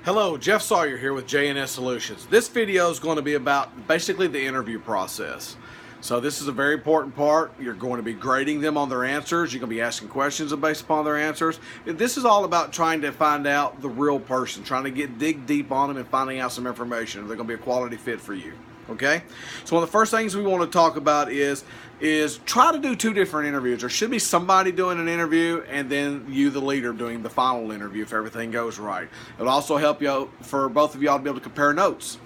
Hello, Jeff Sawyer here with J&S Solutions. This video is going to be about basically the interview process. So this is a very important part. You're going to be grading them on their answers. You're going to be asking questions based upon their answers. This is all about trying to find out the real person, trying to dig deep on them and finding out some information. They're going to be a quality fit for you. Okay? So one of the first things we want to talk about is try to do two different interviews. There should be somebody doing an interview and then you, the leader, doing the final interview if everything goes right. It'll also help you for both of y'all to be able to compare notes.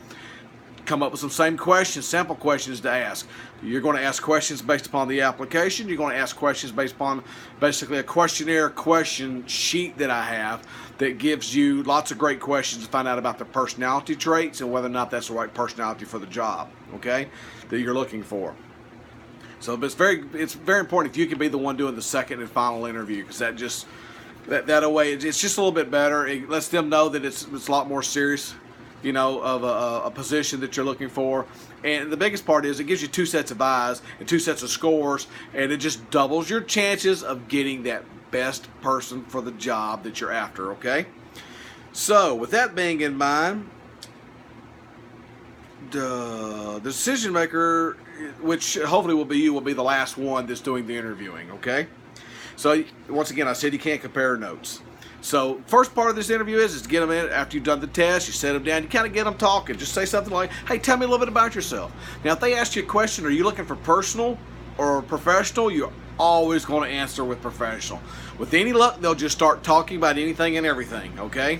Come up with some same questions, sample questions to ask. You're going to ask questions based upon the application. You're going to ask questions based upon basically a questionnaire question sheet that I have that gives you lots of great questions to find out about their personality traits and whether or not that's the right personality for the job, okay, that you're looking for. So it's very important if you can be the one doing the second and final interview, because that way it's just a little bit better. It lets them know that it's a lot more serious, you know, of a position that you're looking for. And the biggest part is it gives you two sets of eyes and two sets of scores, and it just doubles your chances of getting that best person for the job that you're after, okay? So with that being in mind, the decision maker, which hopefully will be you, will be the last one that's doing the interviewing, okay? So once again, I said you can't compare notes. So first part of this interview is to get them in after you've done the test. You set them down. You kind of get them talking. Just say something like, hey, tell me a little bit about yourself. Now, if they ask you a question, are you looking for personal or professional? You're always going to answer with professional. With any luck, they'll just start talking about anything and everything, okay?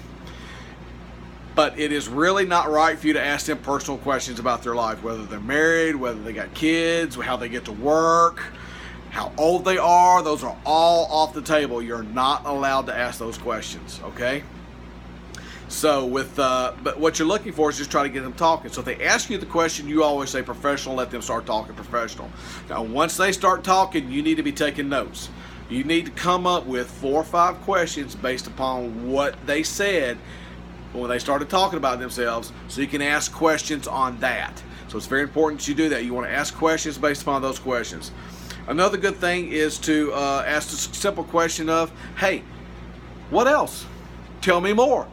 But it is really not right for you to ask them personal questions about their life, whether they're married, whether they got kids, how they get to work, how old they are. Those are all off the table. You're not allowed to ask those questions, okay? So but what you're looking for is just try to get them talking. So if they ask you the question, you always say professional, let them start talking professional. Now, once they start talking, you need to be taking notes. You need to come up with 4 or 5 questions based upon what they said when they started talking about themselves, so you can ask questions on that. So it's very important that you do that. You want to ask questions based upon those questions. Another good thing is to ask the simple question of, hey, what else? Tell me more.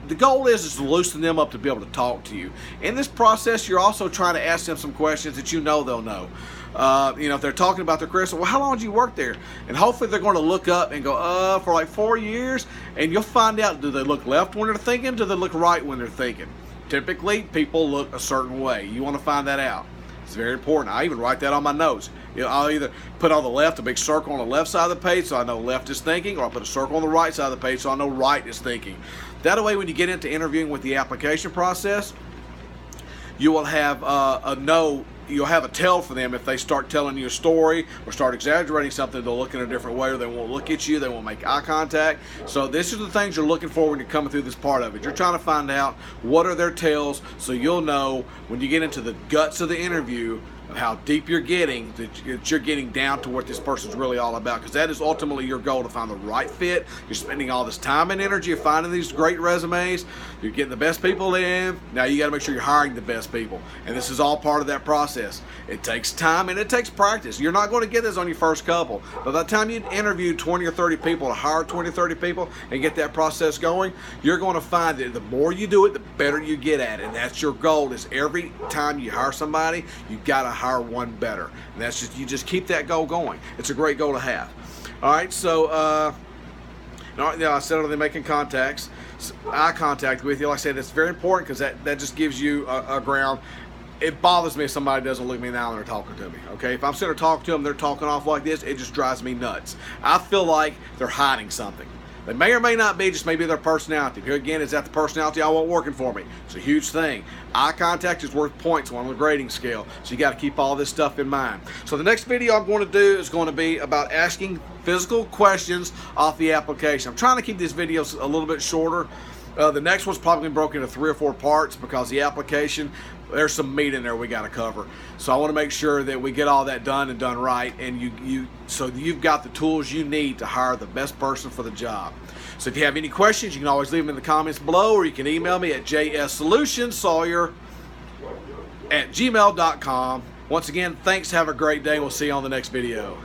The goal is to loosen them up to be able to talk to you. In this process, you're also trying to ask them some questions that you know they'll know. You know, if they're talking about their career, so, well, how long did you work there? And hopefully they're going to look up and go, for like 4 years. And you'll find out, do they look left when they're thinking? Do they look right when they're thinking? Typically, people look a certain way. You want to find that out. It's very important. I even write that on my notes. You know, I'll either put on the left a big circle on the left side of the page so I know left is thinking, or I'll put a circle on the right side of the page so I know right is thinking. That way, when you get into interviewing with the application process, you will have you'll have a tell for them if they start telling you a story or start exaggerating something. They'll look in a different way, or they won't look at you, they won't make eye contact. So this is the things you're looking for when you're coming through this part of it. You're trying to find out what are their tells, so you'll know when you get into the guts of the interview of how deep you're getting, that you're getting down to what this person's really all about, because that is ultimately your goal, to find the right fit. You're spending all this time and energy of finding these great resumes. You're getting the best people in. Now you got to make sure you're hiring the best people, and this is all part of that process. It takes time and it takes practice. You're not going to get this on your first couple. By the time you interview 20 or 30 people, to hire 20 or 30 people and get that process going, you're going to find that the more you do it, the better you get at it. And that's your goal, is every time you hire somebody, you got to hire one better. And that's just, you just keep that goal going. It's a great goal to have. All right, so I said, are they making contacts, eye contact with you? Like I said, it's very important, because that just gives you a ground. It bothers me if somebody doesn't look me in the eye when they're talking to me, okay? If I'm sitting there talking to them, they're talking off like this, it just drives me nuts. I feel like they're hiding something. They may or may not be, just maybe their personality. Here again, is that the personality I want working for me? It's a huge thing. Eye contact is worth points on the grading scale, so you got to keep all this stuff in mind. So the next video I'm going to do is going to be about asking physical questions off the application. I'm trying to keep these videos a little bit shorter. The next one's probably broken into 3 or 4 parts, because the application, there's some meat in there we got to cover. So I want to make sure that we get all that done and done right, and so you've got the tools you need to hire the best person for the job. So if you have any questions, you can always leave them in the comments below, or you can email me at jssolutionssawyer@gmail.com. Once again, thanks. Have a great day. We'll see you on the next video.